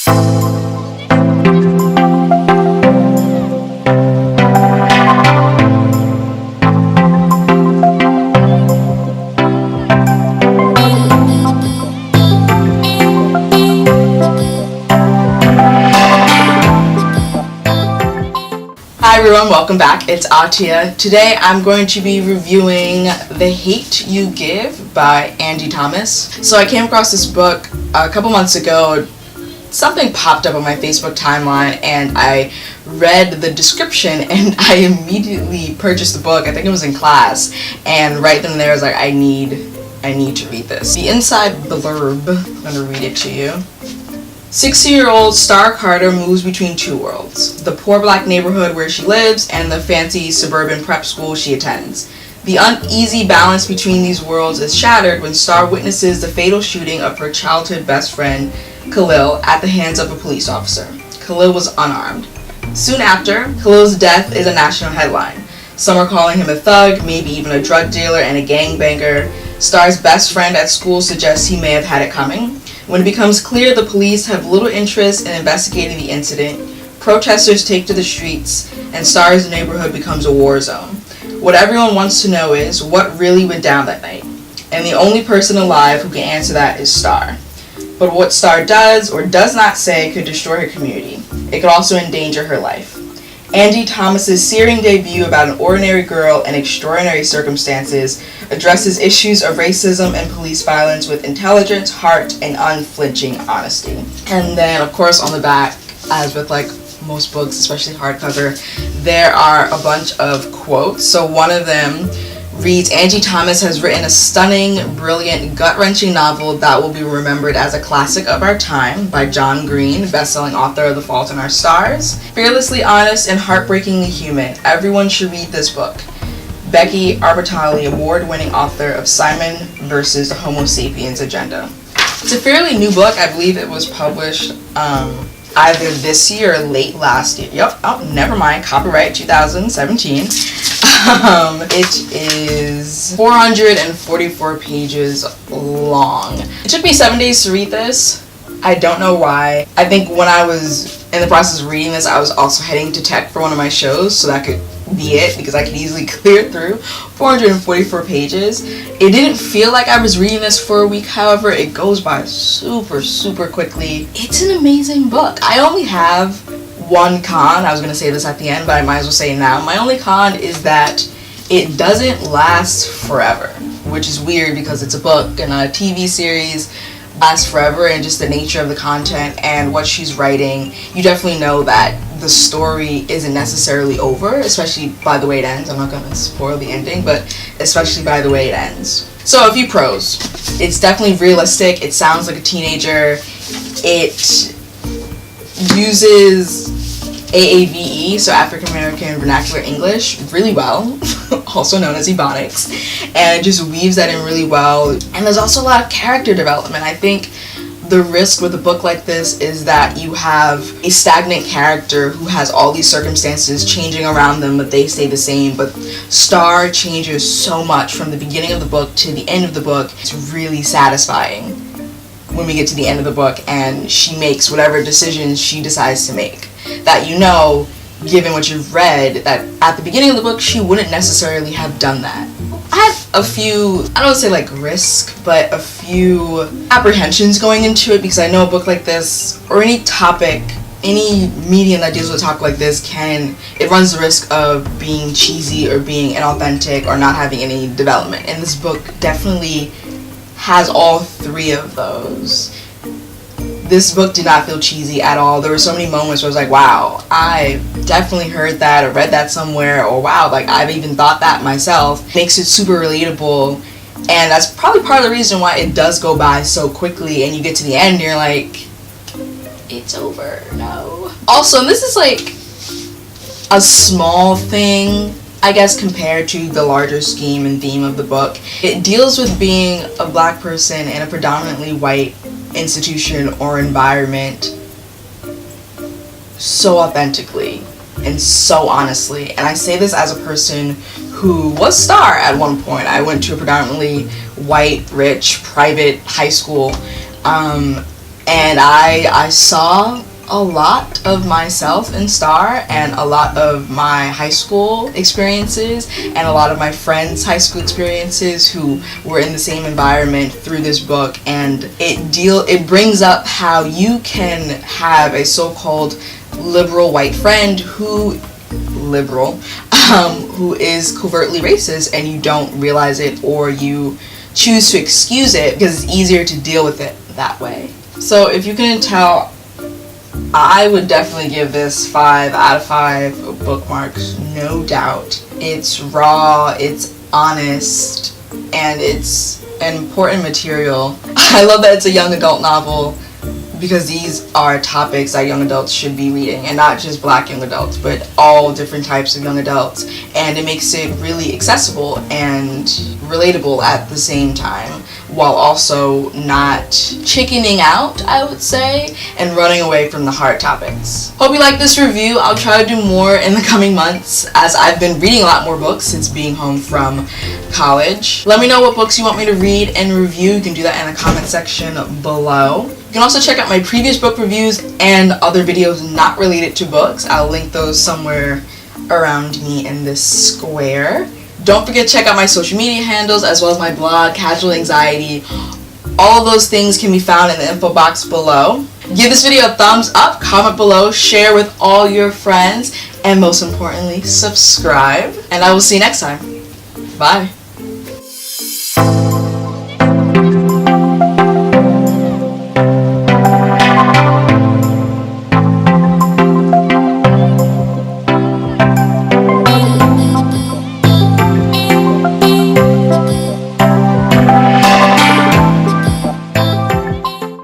Hi everyone, welcome back. It's Atia. Today I'm going to be reviewing The Hate U Give by Angie Thomas. So I came across this book a couple months ago. Something popped up on my Facebook timeline and I read the description and I immediately purchased the book. I think it was in class, and right then and there I was like, I need to read this. The inside blurb, I'm going to read it to you. 60-year-old Star Carter moves between two worlds, the poor black neighborhood where she lives and the fancy suburban prep school she attends. The uneasy balance between these worlds is shattered when Star witnesses the fatal shooting of her childhood best friend, Khalil, at the hands of a police officer. Khalil was unarmed. Soon after, Khalil's death is a national headline. Some are calling him a thug, maybe even a drug dealer and a gangbanger. Star's best friend at school suggests he may have had it coming. When it becomes clear the police have little interest in investigating the incident, protesters take to the streets and Star's neighborhood becomes a war zone. What everyone wants to know is what really went down that night, and the only person alive who can answer that is Star. But what Star does or does not say could destroy her community. It could also endanger her life. Angie Thomas's searing debut about an ordinary girl in extraordinary circumstances addresses issues of racism and police violence with intelligence, heart, and unflinching honesty. And then, of course, on the back, as with like most books, especially hardcover, there are a bunch of quotes. So one of them reads, Angie Thomas has written a stunning, brilliant, gut-wrenching novel that will be remembered as a classic of our time by John Green, best-selling author of The Fault in Our Stars. Fearlessly honest and heartbreakingly human, everyone should read this book. Becky Arbatali, award-winning author of Simon vs. the Homo Sapiens Agenda. It's a fairly new book. I believe it was published either this year or late last year. Yep. Oh, never mind. Copyright 2017. It is 444 pages long. It took me 7 days to read this. I don't know why. I think when I was in the process of reading this, I was also heading to tech for one of my shows, so that could be it, because I could easily clear through 444 pages. It didn't feel like I was reading this for a week, however. It goes by super quickly. It's an amazing book. I only have one con. I was going to say this at the end, but I might as well say it now. My only con is that it doesn't last forever, which is weird because it's a book and a TV series lasts forever, and just the nature of the content and what she's writing, you definitely know that the story isn't necessarily over, especially by the way it ends. I'm not going to spoil the ending, but especially by the way it ends. So a few pros. It's definitely realistic. It sounds like a teenager. It uses AAVE, so African American Vernacular English, really well, also known as Ebonics, and it just weaves that in really well. And there's also a lot of character development. I think the risk with a book like this is that you have a stagnant character who has all these circumstances changing around them, but they stay the same. But Star changes so much from the beginning of the book to the end of the book. It's really satisfying when we get to the end of the book and she makes whatever decisions she decides to make, that you know, given what you've read, that at the beginning of the book she wouldn't necessarily have done that. I had a few, I don't want to say like risk, but a few apprehensions going into it, because I know a book like this, or any topic, any medium that deals with a topic like this, it runs the risk of being cheesy or being inauthentic or not having any development. And this book definitely has all three of those. This book did not feel cheesy at all. There were so many moments where I was like, wow, I definitely heard that or read that somewhere, or wow, like I've even thought that myself. Makes it super relatable, and that's probably part of the reason why it does go by so quickly, and you get to the end and you're like, it's over, no. Also, and this is like a small thing, I guess, compared to the larger scheme and theme of the book. It deals with being a black person in a predominantly white institution or environment so authentically and so honestly. And I say this as a person who was Star at one point. I went to a predominantly white, rich, private high school, and I saw a lot of myself in Star, and a lot of my high school experiences, and a lot of my friends' high school experiences who were in the same environment through this book. And it brings up how you can have a so-called liberal white friend who is covertly racist, and you don't realize it, or you choose to excuse it because it's easier to deal with it that way. So if you couldn't tell, I would definitely give this 5 out of 5 bookmarks, no doubt. It's raw, it's honest, and it's an important material. I love that it's a young adult novel, because these are topics that young adults should be reading, and not just Black young adults, but all different types of young adults. And it makes it really accessible and relatable at the same time, while also not chickening out, I would say, and running away from the hard topics. Hope you like this review. I'll try to do more in the coming months, as I've been reading a lot more books since being home from college. Let me know what books you want me to read and review. You can do that in the comment section below. You can also check out my previous book reviews and other videos not related to books. I'll link those somewhere around me in this square. Don't forget to check out my social media handles, as well as my blog, Casual Anxiety. All of those things can be found in the info box below. Give this video a thumbs up, comment below, share with all your friends, and most importantly, subscribe. And I will see you next time. Bye.